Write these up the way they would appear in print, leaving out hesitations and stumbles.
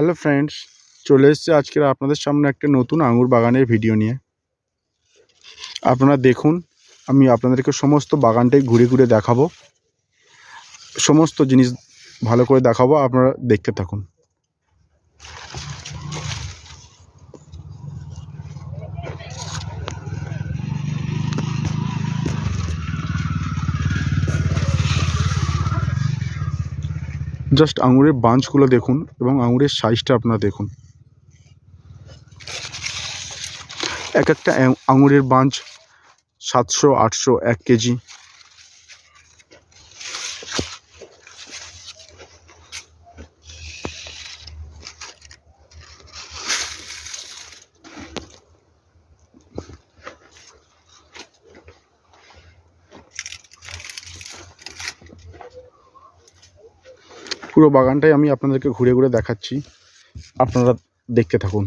Hello friends, চলে এসেছে আজকের আপনাদের সামনে একটা নতুন আঙুর বাগানের ভিডিও নিয়ে। আপনারা দেখুন, আমি আপনাদেরকে সমস্ত বাগানটাই ঘুরে ঘুরে দেখাবো, সমস্ত জিনিস ভালো করে দেখাবো। আপনারা দেখতে থাকুন। জাস্ট আঙুরের বাঞ্চগুলো দেখুন এবং আঙুরের সাইজটা আপনারা দেখুন। এক একটা আঙুরের বাঞ্চ 700-800 1 কেজি। পুরো বাগানটাই আমি আপনাদেরকে ঘুরে ঘুরে দেখাচ্ছি, আপনারা দেখতে থাকুন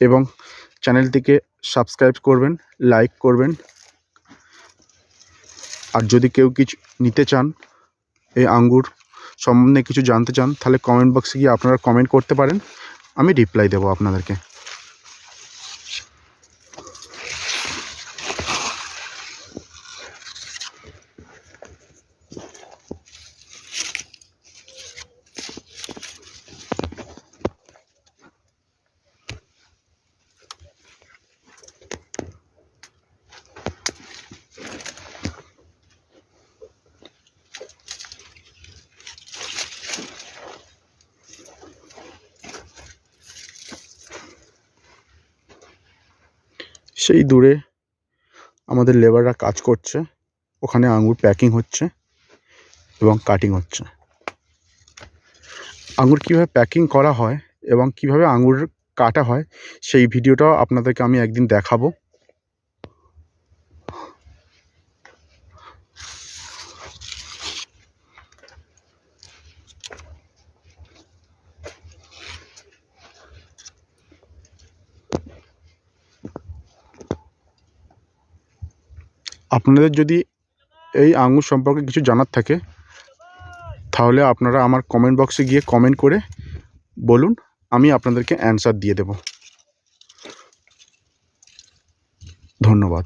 এবং চ্যানেলটিকে সাবস্ক্রাইব করবেন, লাইক করবেন। আর যদি কেউ কিছু নিতে চান, এই আঙ্গুর সম্বন্ধে কিছু জানতে চান, তাহলে কমেন্ট বক্সে গিয়ে আপনারা কমেন্ট করতে পারেন, আমি রিপ্লাই দেবো আপনাদেরকে। সেই দূরে আমাদের লেবাররা কাজ করছে, ওখানে আঙুর প্যাকিং হচ্ছে এবং কাটিং হচ্ছে। আঙুর কীভাবে প্যাকিং করা হয় এবং কিভাবে আঙুর কাটা হয়, সেই ভিডিওটাও আপনাদেরকে আমি একদিন দেখাবো। আপনাদের যদি এই আঙুর সম্পর্কে কিছু জানার থাকে, তাহলে আপনারা আমার কমেন্ট বক্সে গিয়ে কমেন্ট করে বলুন, আমি আপনাদেরকে অ্যান্সার দিয়ে দেব। ধন্যবাদ।